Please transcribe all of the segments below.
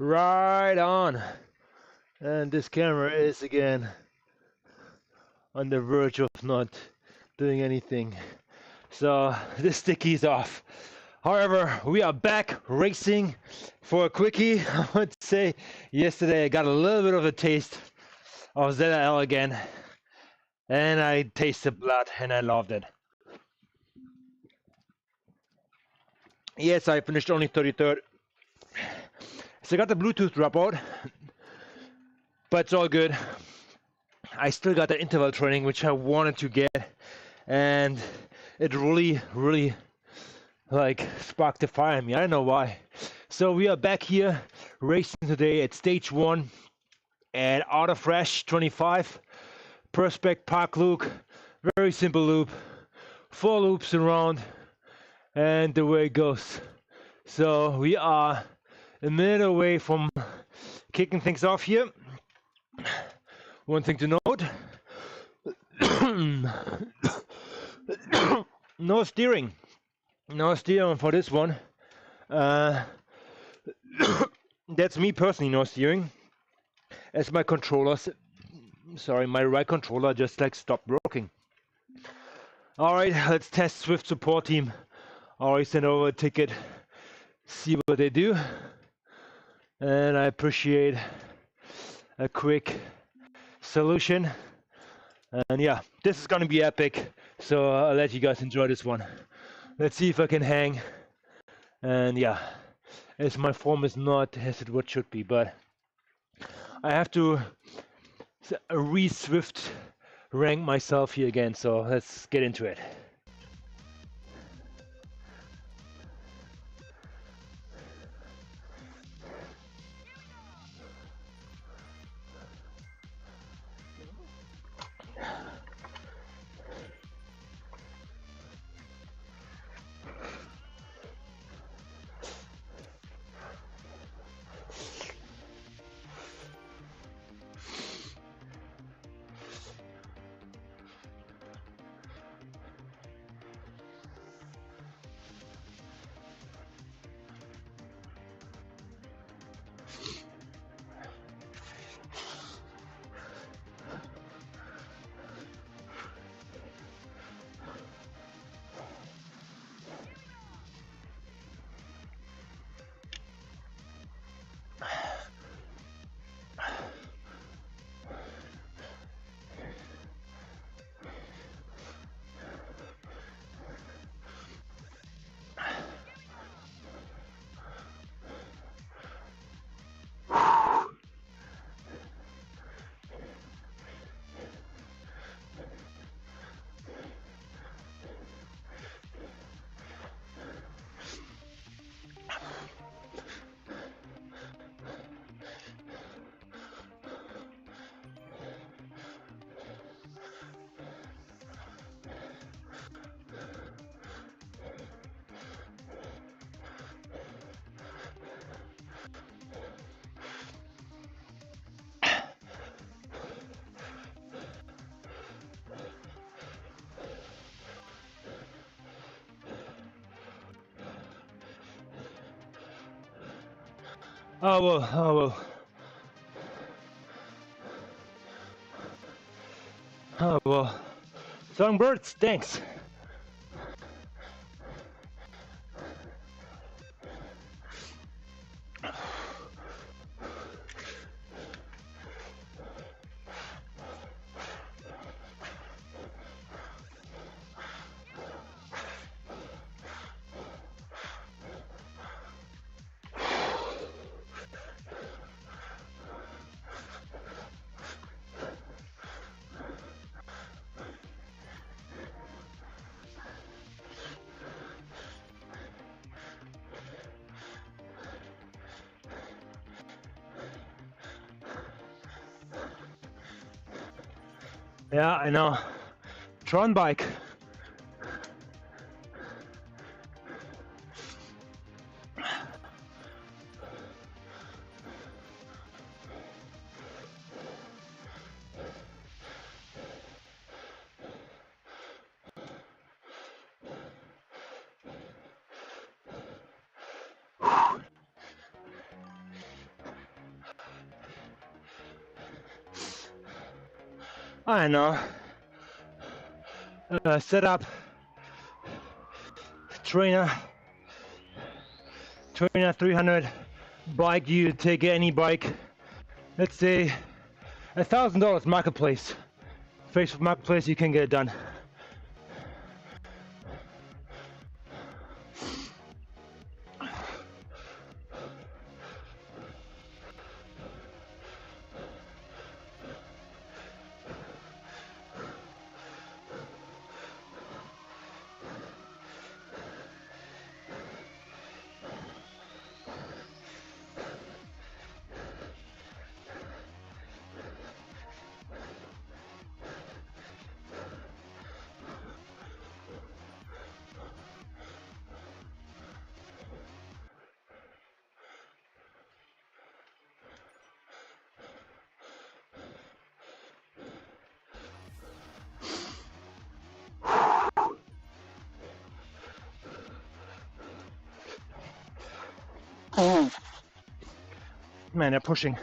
Right on. And this camera is again on the verge of not doing anything. So this sticky is off. However, we are back racing for a quickie. I would say yesterday I got a little bit of a taste of ZL again. And I tasted blood and I loved it. Yes, I finished only 33rd. So I got the Bluetooth dropout, but it's all good. I still got the interval training, which I wanted to get, and it really like sparked the fire in me. I don't know why. So we are back here racing today at stage 1 at Outta Fresh 25 Prospect Park loop. Very simple loop, 4 loops around, and the way it goes. So we are a minute away from kicking things off here. One thing to note, no steering. No steering for this one. That's me personally, no steering. As my controllers, sorry, my right controller just like stopped working. Alright, let's test Swift support team. Already sent over a ticket, see what they do. And I appreciate a quick solution. And yeah, this is gonna be epic. So I'll let you guys enjoy this one. Let's see if I can hang. And yeah, as my form is not as it what should be, but I have to re-Swift rank myself here again. So let's get into it. Oh well. Songbirds, thanks. Yeah, I know. Tron bike. I don't know, set up trainer 300 bike. You take any bike, let's say $1,000 marketplace, Facebook marketplace, you can get it done. Man, they're pushing.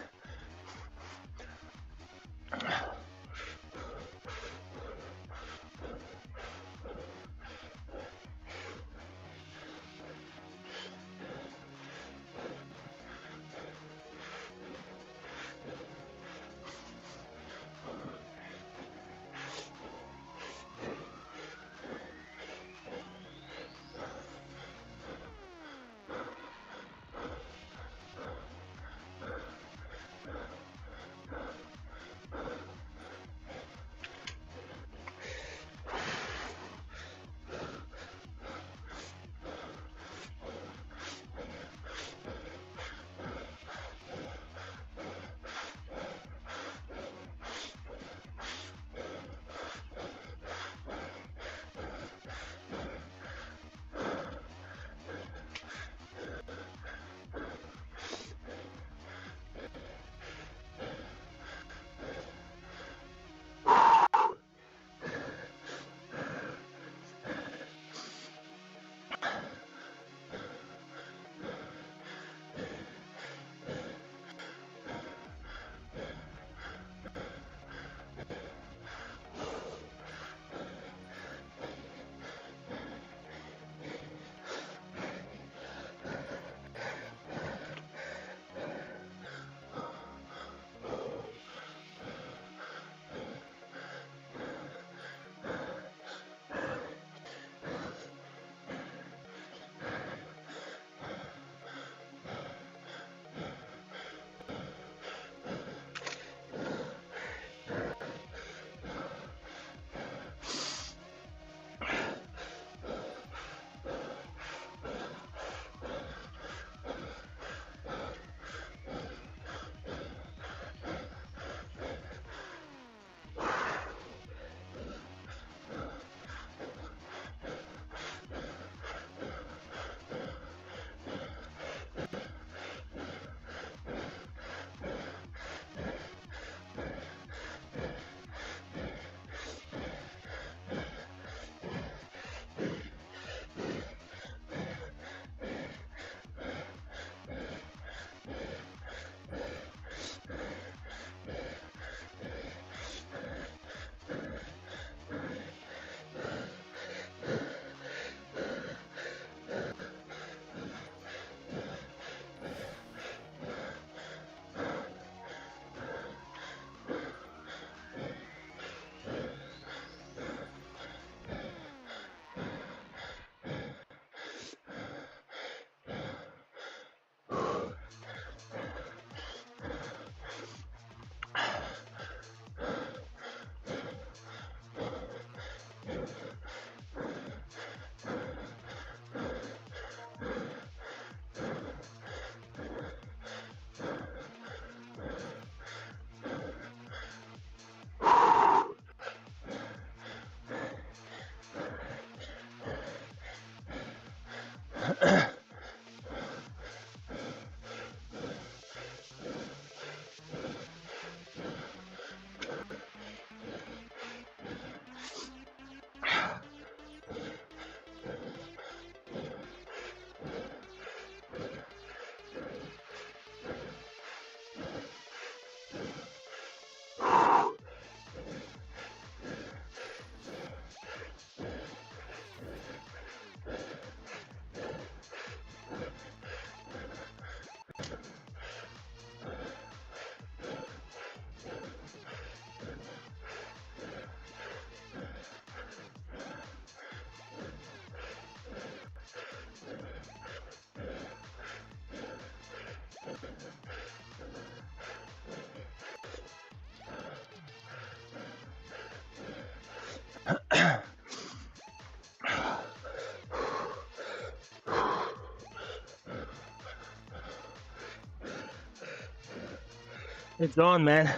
It's on, man.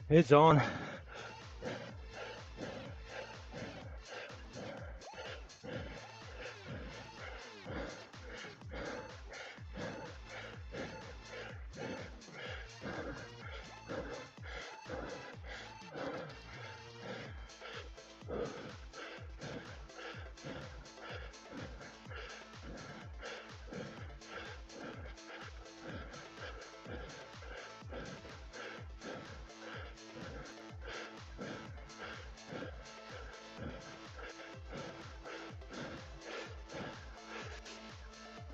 It's on.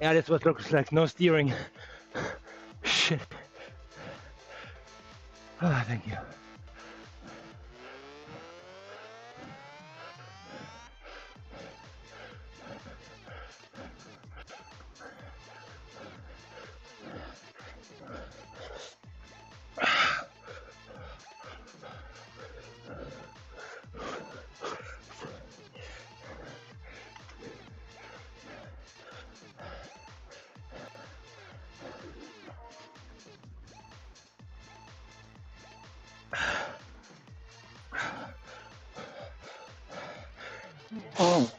Yeah, that's what looks like. No steering. Shit. Ah, thank you. Oh.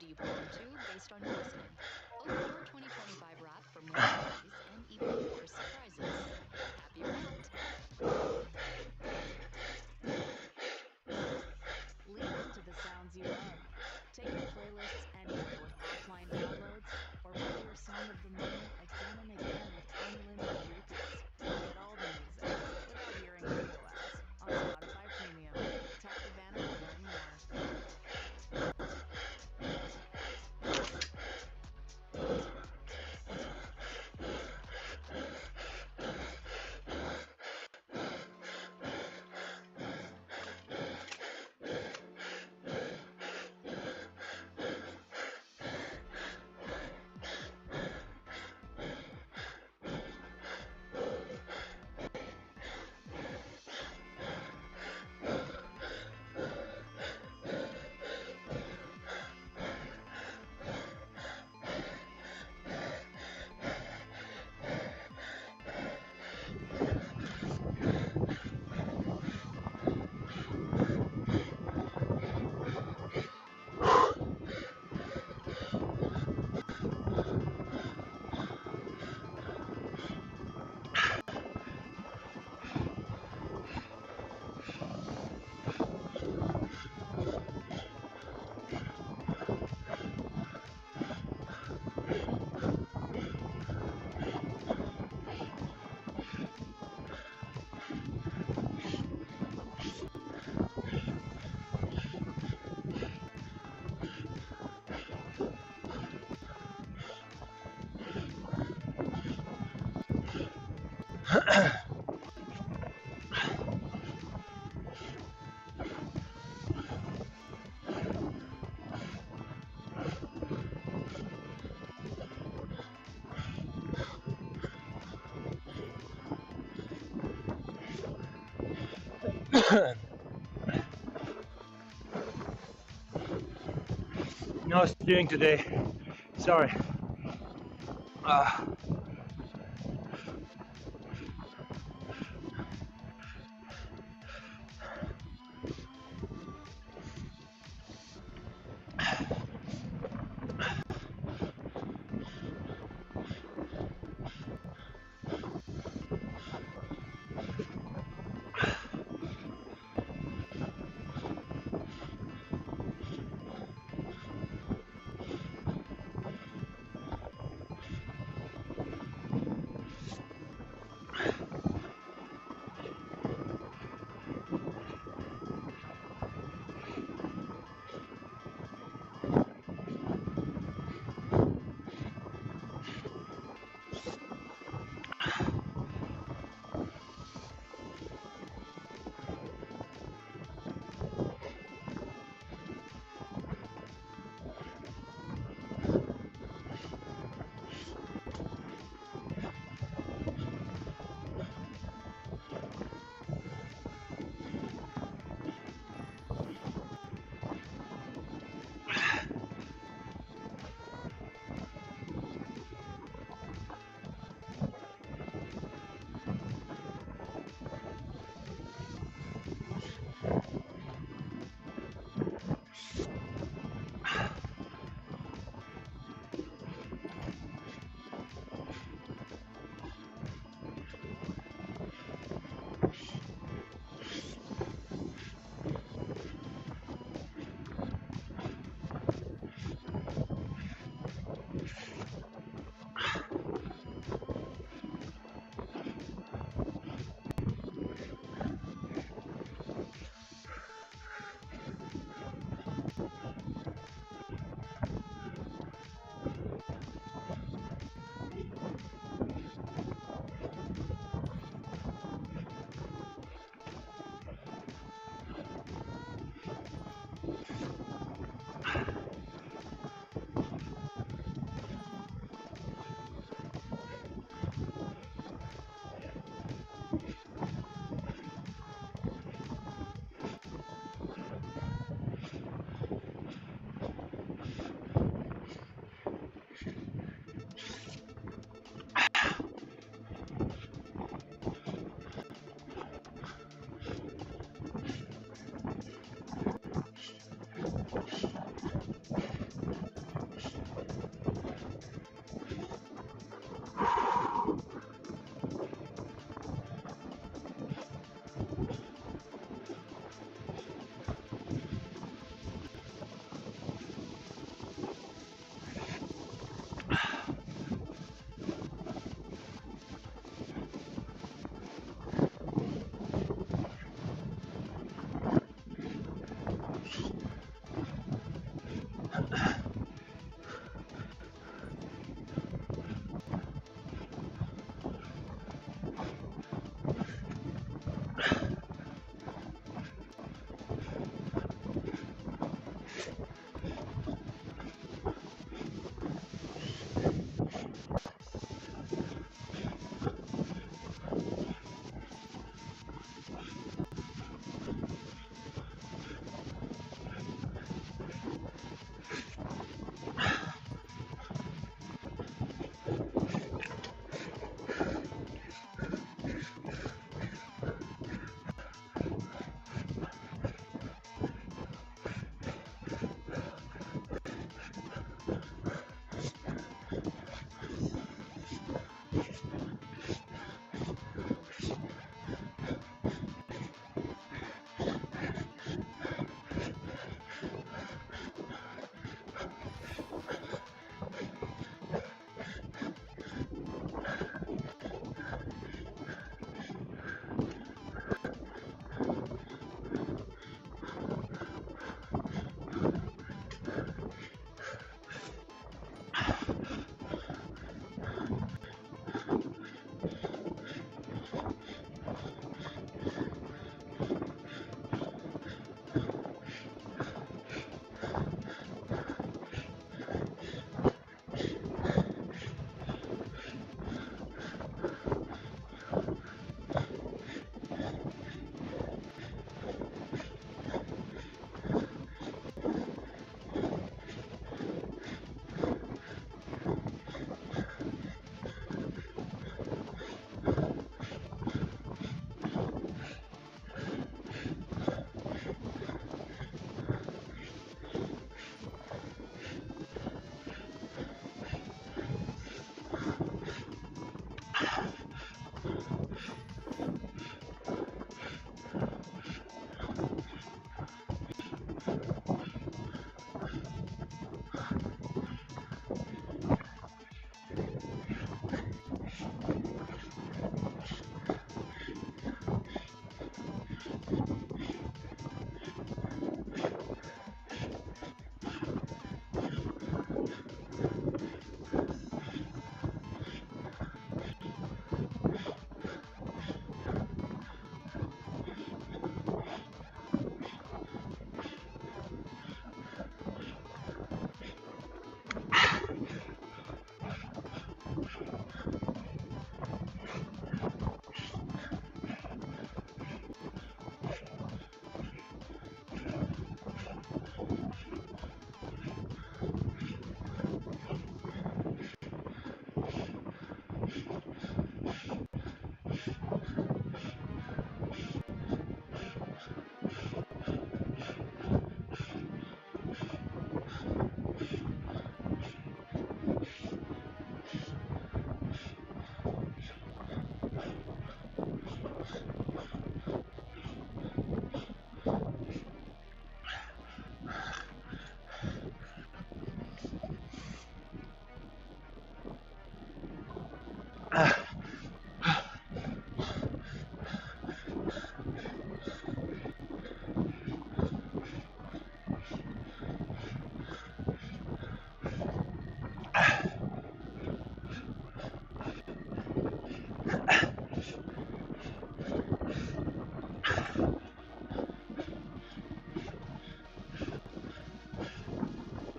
you belong to based on your listening. Vote your 2025 rap for more stories and even more surprises. Happy Wrapped! Lean into the sounds you love. Take your playlists anywhere with offline downloads, or play your song of the moment again and again with unlimited repeats. Get all the music without hearing radio ads on Spotify Premium. Tap the banner to learn more. No steering today. Sorry.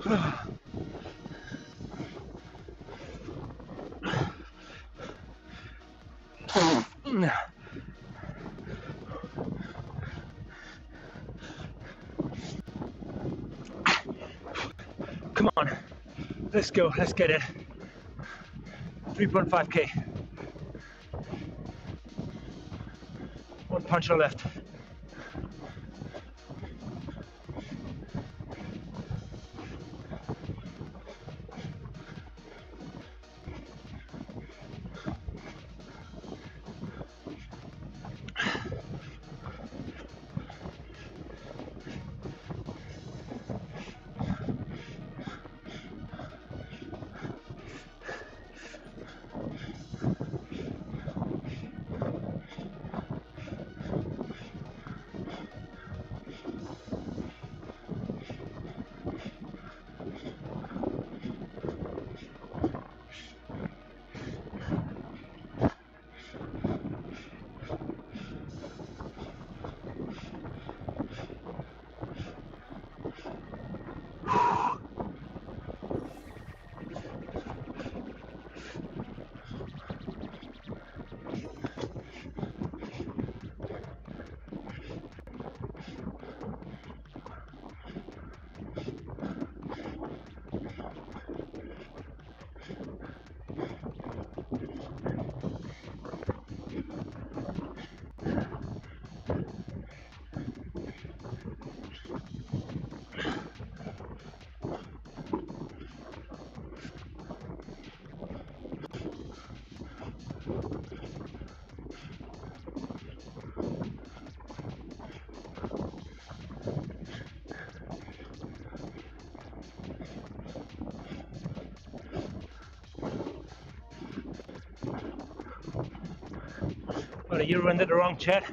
Come on, let's go, let's get it. 3.5K. One punch on left. But you rendered the wrong chat.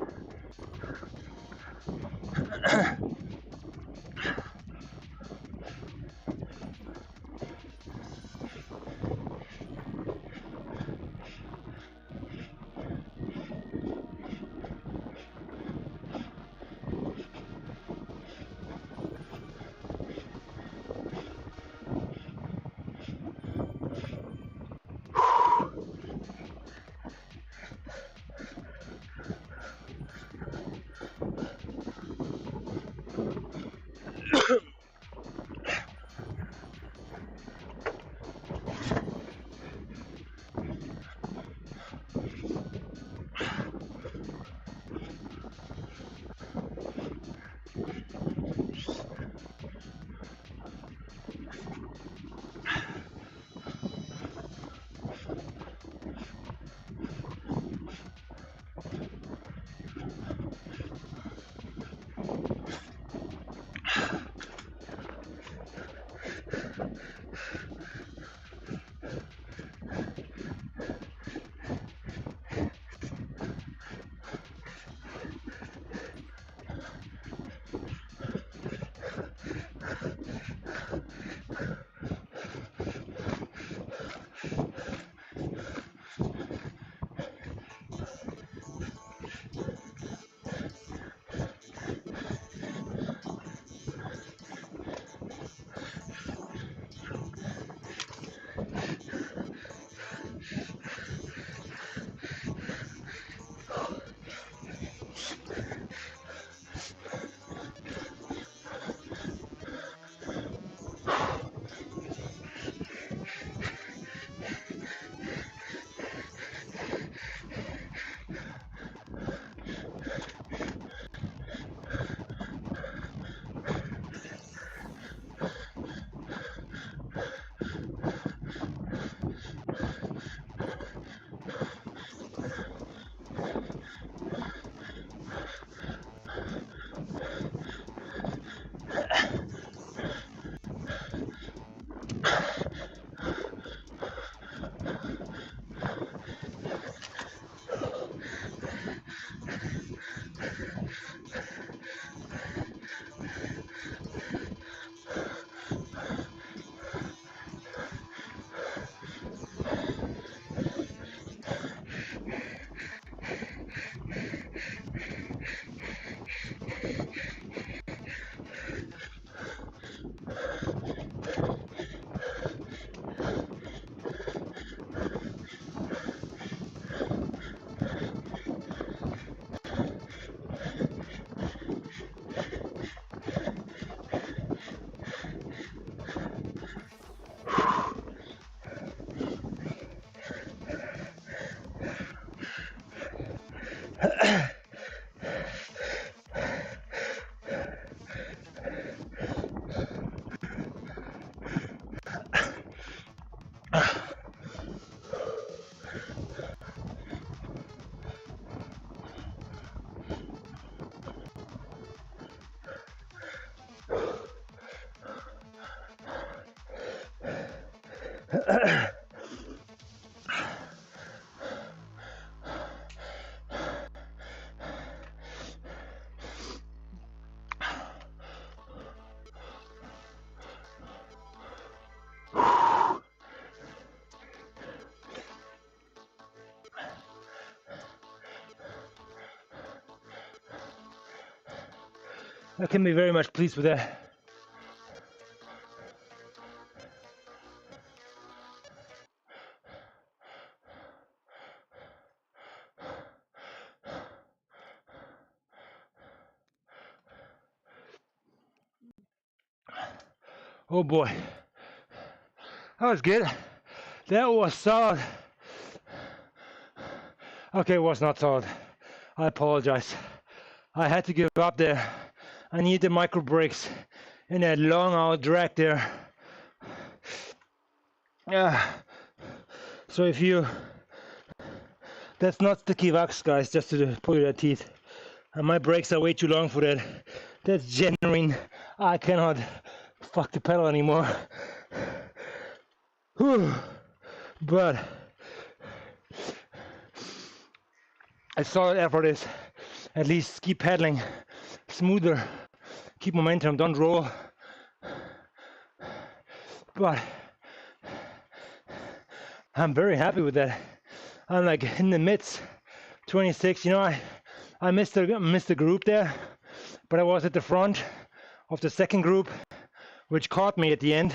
I can be very much pleased with that. Oh boy, that was good. That was solid. Okay, it was not solid. I apologize. I had to give up there. I need the micro breaks in that long out drag there. Yeah. So if you, that's not sticky wax, guys, just to pull your teeth. And my brakes are way too long for that. That's genuine. I cannot fuck the pedal anymore. Whew. But a solid effort is at least keep pedaling smoother, keep momentum, don't roll. But I'm very happy with that. I'm like in the midst, 26. You know, I missed the group there, but I was at the front of the second group, which caught me at the end.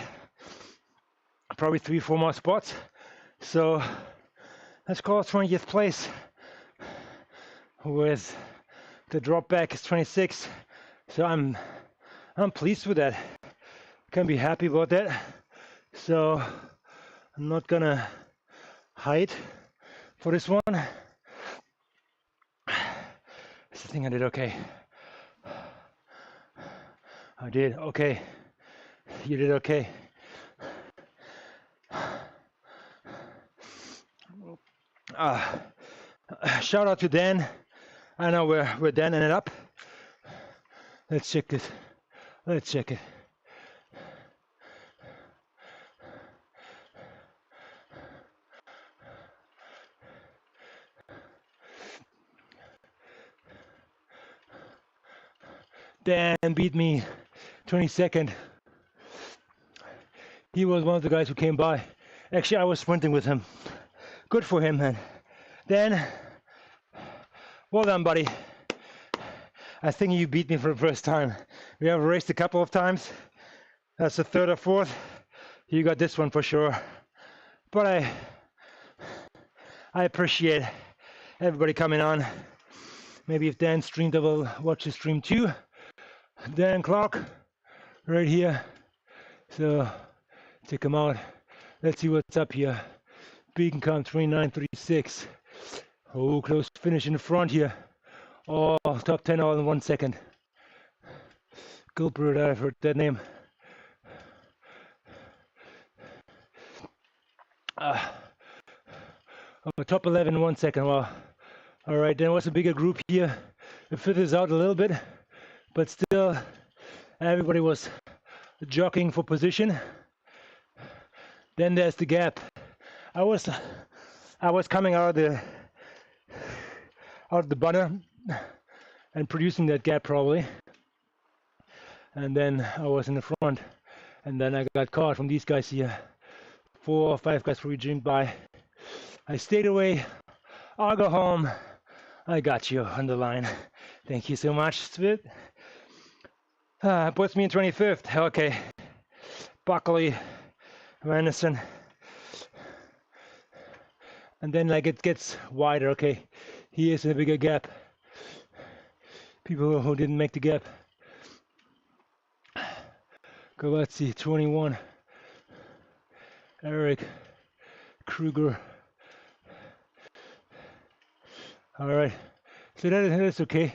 Probably 3-4 more spots. So let's call it 20th place. With the drop back is 26. So I'm pleased with that. Can be happy about that. So I'm not gonna hide for this one. I think I did okay. I did okay. You did okay. Shout out to Dan. I know where Dan ended up. Let's check this. Let's check it. Dan beat me 22nd. He was one of the guys who came by. Actually, I was sprinting with him. Good for him, man. Dan, well done, buddy. I think you beat me for the first time. We have raced a couple of times. That's the third or fourth. You got this one for sure. But I appreciate everybody coming on. Maybe if Dan streamed, I will watch the stream too. Dan Clark, right here. So check him out. Let's see what's up here. Beacon count 29:36. Oh, close finish in the front here. Oh, top 10 all in 1 second. Gilbert, I've heard that name. Oh, top 11 in 1 second. Wow. All right, there was a bigger group here. It fizzles out a little bit, but still, everybody was jockeying for position. Then there's the gap. I was coming out of the bunner and producing that gap probably. And then I was in the front, and then I got caught from these guys here. 4 or 5 guys rejigged by. I stayed away. I'll go home. I got you on the line. Thank you so much, Svit. Puts me in 25th. Okay. Buckley, Anderson. And then like it gets wider. Okay. He is in a bigger gap. People who didn't make the gap. Go, let's see, 21. Eric Kruger. All right, so that is okay.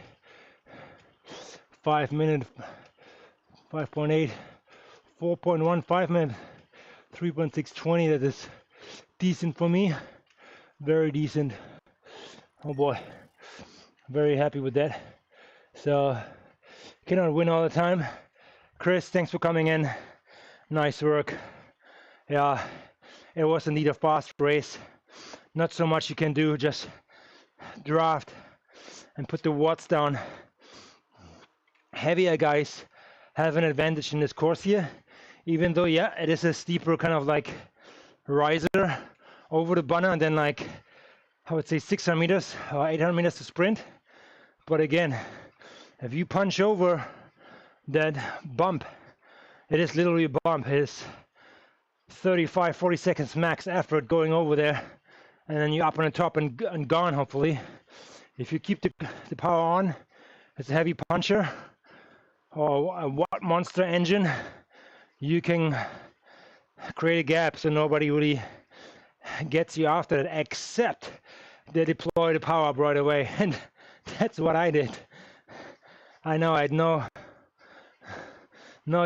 5 minute, 5.8, 4.1, 5 minute, 3.620. That is decent for me. Very decent. Oh boy, very happy with that. So cannot win all the time. Chris, thanks for coming in. Nice work. Yeah, it was indeed a fast race. Not so much you can do, just draft and put the watts down. Heavier guys have an advantage in this course here, even though, yeah, it is a steeper kind of like riser over the banner, and then like, I would say 600 meters or 800 meters to sprint. But again, if you punch over that bump, it is literally a bump. It is 35, 40 seconds max effort going over there, and then you're up on the top and gone, hopefully. If you keep the power on, it's a heavy puncher or a Watt monster engine, you can create a gap so nobody really gets you after it, except they deploy the power up right away. And that's what I did. I know I had no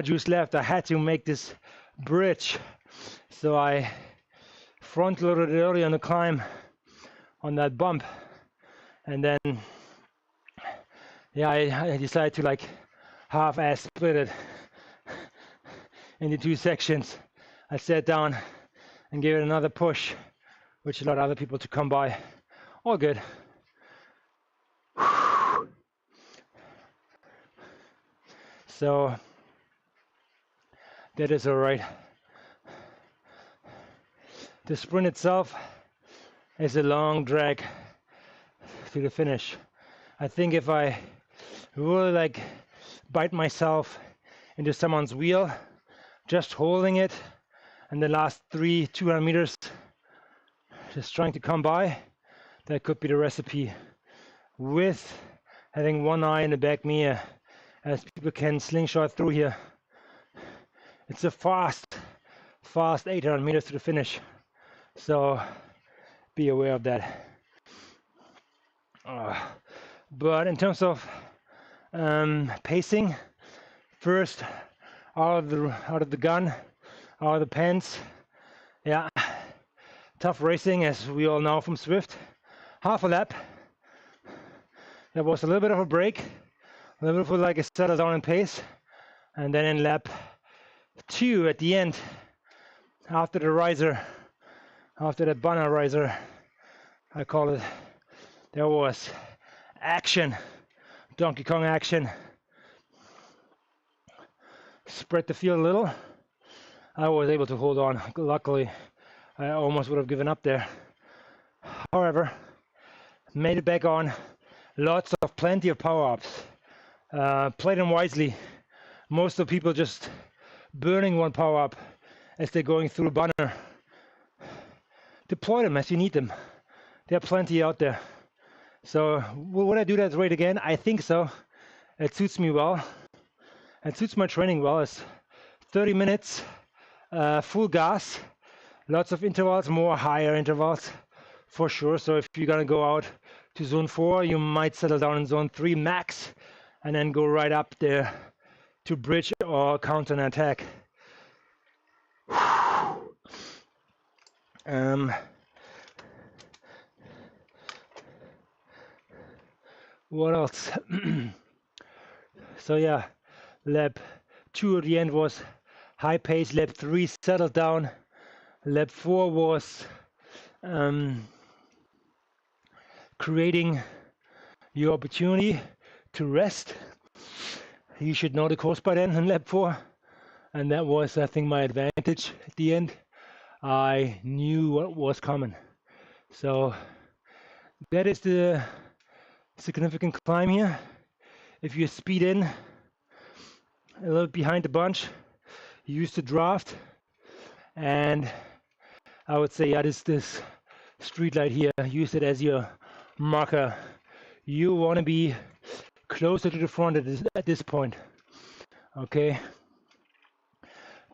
juice left. I had to make this bridge, so I front loaded it early on the climb on that bump, and then yeah, I decided to like half-ass split it into 2 sections. I sat down and gave it another push, which allowed other people to come by. All good. So that is all right. The sprint itself is a long drag to the finish. I think if I really like bite myself into someone's wheel, just holding it, and the last 200 meters just trying to come by, that could be the recipe, with having one eye in the back mirror as people can slingshot through here. It's a fast 800 meters to the finish, so be aware of that. But in terms of pacing, first out of the gun, out of the pants, yeah, tough racing as we all know from Swift. Half a lap, there was a little bit of a break, a little bit of like a settle down in pace, and then in lap 2 at the end, after the riser, after the banner riser, I call it, there was action, Donkey Kong action. Spread the field a little. I was able to hold on. Luckily, I almost would have given up there. However, made it back on. Plenty of power-ups. Played them wisely. Most of the people just burning one power-up as they're going through a banner. Deploy them as you need them. There are plenty out there. So would I do that right again? I think so. It suits me well. It suits my training well. It's 30 minutes, full gas, lots of intervals, more higher intervals for sure. So if you're gonna go out to zone 4, you might settle down in zone 3 max, and then go right up there to bridge or counter and attack. What else? So yeah, lap 2 at the end was high pace. Lap 3 settled down. Lap 4 was creating your opportunity to rest. You should know the course by then in lap 4, and that was, I think, my advantage at the end. I knew what was coming. So that is the significant climb here. If you speed in a little behind the bunch, use the draft, and I would say, yeah, this street light here, use it as your marker. You want to be closer to the front at this point. Okay.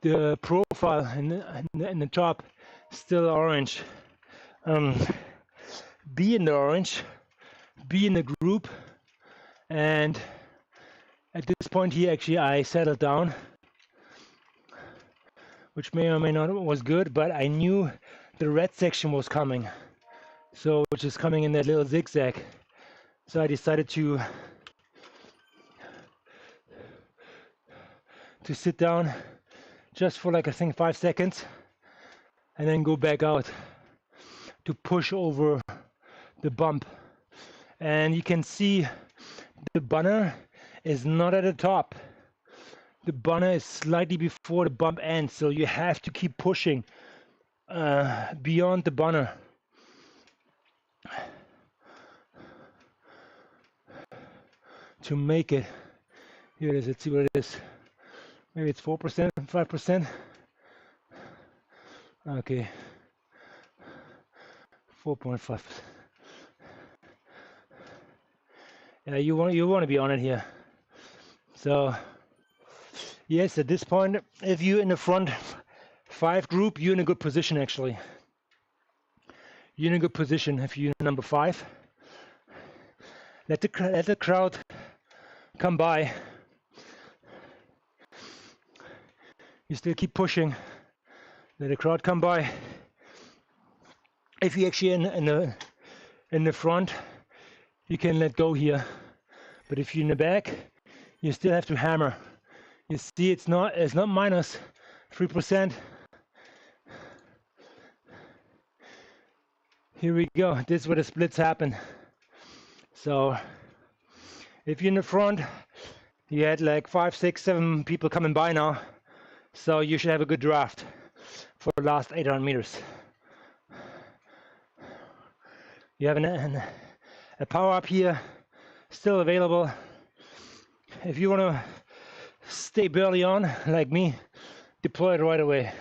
The profile in the top still orange. Be in the orange, be in the group, and at this point here, actually, I settled down, which may or may not was good, but I knew the red section was coming, so which is coming in that little zigzag. So I decided to sit down just for like, I think, 5 seconds, and then go back out to push over the bump. And you can see the bunner is not at the top. The bunner is slightly before the bump ends, so you have to keep pushing beyond the bunner. To make it. Here it is, let's see what it is. Maybe it's 4%, 5%. Okay. 4.5. Yeah, you want to be on it here. So yes, at this point, if you're in the front 5 group, you're in a good position actually. You're in a good position if you're number 5. Let the crowd come by. You still keep pushing. Let the crowd come by. If you're actually in the front, you can let go here. But if you're in the back, you still have to hammer. You see, it's not minus 3%. Here we go. This is where the splits happen. So if you're in the front, you had like 5, 6, 7 people coming by now. So you should have a good draft for the last 800 meters. You have a power up here still available. If you want to stay barely on like me, deploy it right away.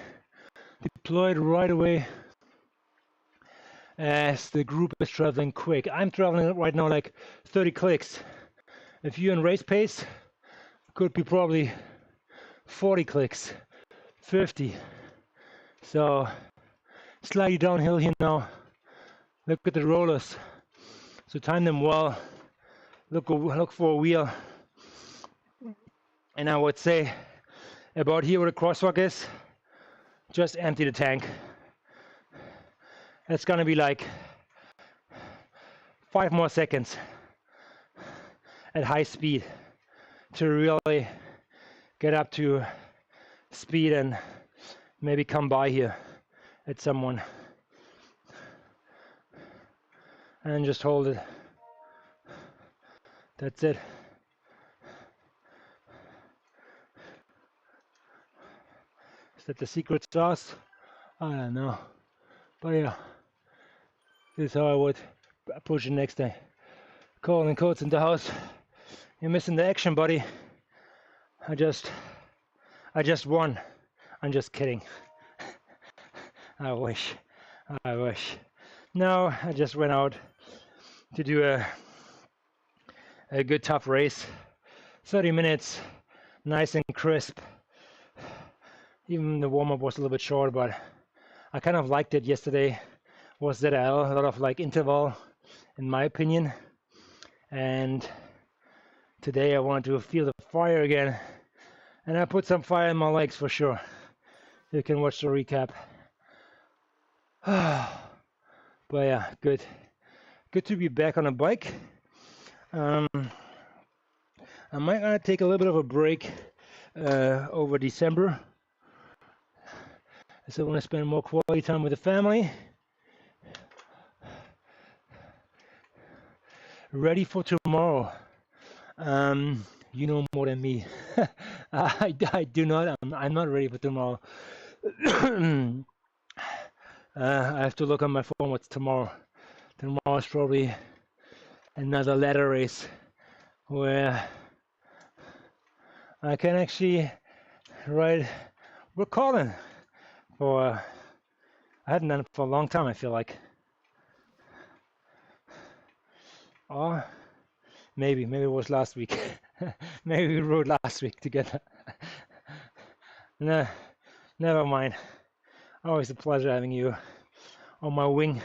Deploy it right away as the group is traveling quick. I'm traveling right now like 30 clicks. If you're in race pace, could be probably 40 clicks, 50. So slightly downhill here now. Look at the rollers. So time them well. Look for a wheel. And I would say about here where the crosswalk is, just empty the tank. It's gonna be like 5 more seconds at high speed to really get up to speed and maybe come by here at someone. And just hold it. That's it. Is that the secret sauce? I don't know. But yeah, this is how I would approach it next day. Calling codes in the house. You're missing the action, buddy. I just won. I'm just kidding. I wish. No, I just went out to do a good tough race. 30 minutes, nice and crisp. Even the warm-up was a little bit short, but I kind of liked it yesterday. Was ZL, a lot of like interval, in my opinion. And today I wanted to feel the fire again. And I put some fire in my legs for sure. You can watch the recap. But yeah, good to be back on a bike. I might gonna take a little bit of a break over December. So I want to spend more quality time with the family. Ready for tomorrow. You know more than me. I do not. I'm not ready for tomorrow. I have to look on my phone what's tomorrow. Tomorrow is probably another ladder race where I can actually ride. We're calling for. I hadn't done it for a long time. I feel like. Or maybe it was last week. Maybe we rode last week together. No, never mind. Always a pleasure having you on my wing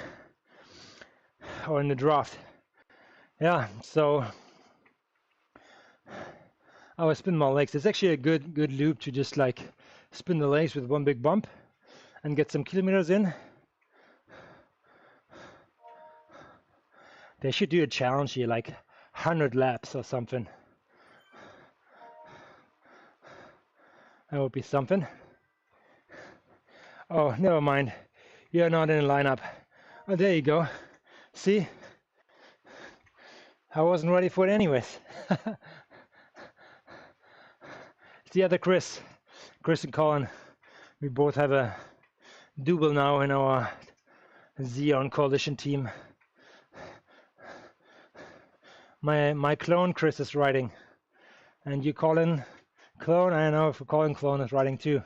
or in the draft. Yeah, so I was spinning my legs. It's actually a good loop to just like spin the legs with one big bump and get some kilometers in. They should do a challenge here, like 100 laps or something. That would be something. Oh, never mind. You're not in the lineup. Oh, there you go. See? I wasn't ready for it anyways. It's the other Chris. Chris and Colin. We both have a double now in our Xeon coalition team. My clone Chris is riding. And you Colin clone? I don't know if Colin clone is riding too.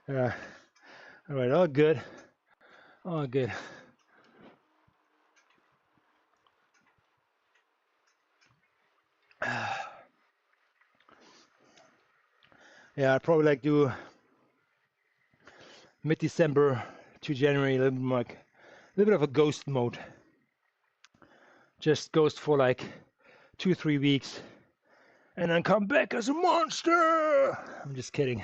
Alright, all good. All good. Yeah, I'd probably like do mid-December to January a little bit of a ghost mode. Just ghost for like 2-3 weeks and then come back as a monster. I'm just kidding.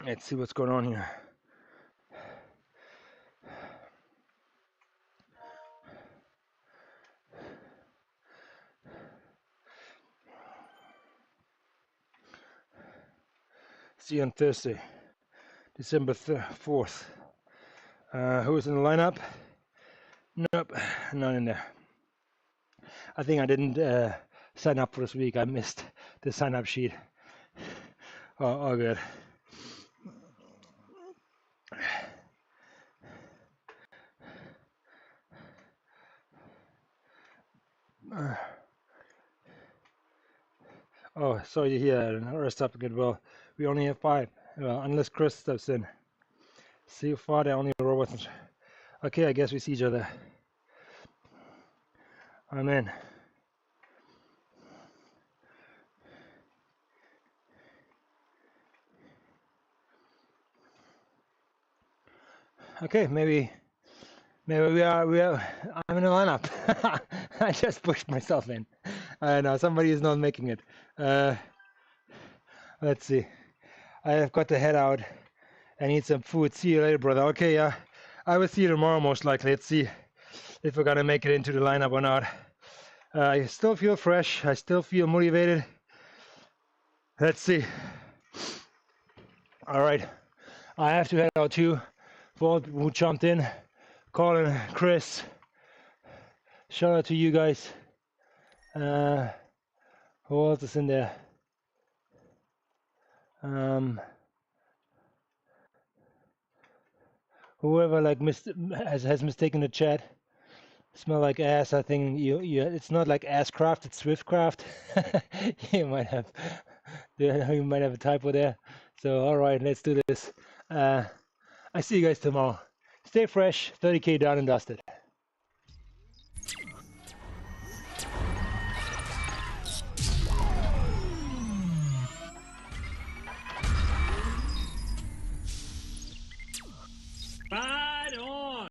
Let's see what's going on here. See you on Thursday, December 4th. Who's in the lineup? Nope, not in there. I think I didn't sign up for this week. I missed the sign up sheet. Oh, good. Oh, sorry to hear. Rest up again. Well, we only have 5. Well, unless Chris steps in. See far the only robots. Okay, I guess we see each other. I'm in. Okay, maybe we are. I'm in the lineup. I just pushed myself in. I know somebody is not making it. Let's see. I have got to head out. I need some food. See you later, brother. Okay, yeah. I will see you tomorrow most likely. Let's see if we're gonna make it into the lineup or not. I still feel fresh. I still feel motivated. Let's see. All right. I have to head out too. For all who jumped in, Colin, Chris. Shout out to you guys. Who else is in there? Whoever like has mistaken the chat. Smell like ass. I think you it's not like asscraft, it's swiftcraft. you might have a typo there. So all right, let's do this. I see you guys tomorrow. Stay fresh. 30K down and dusted.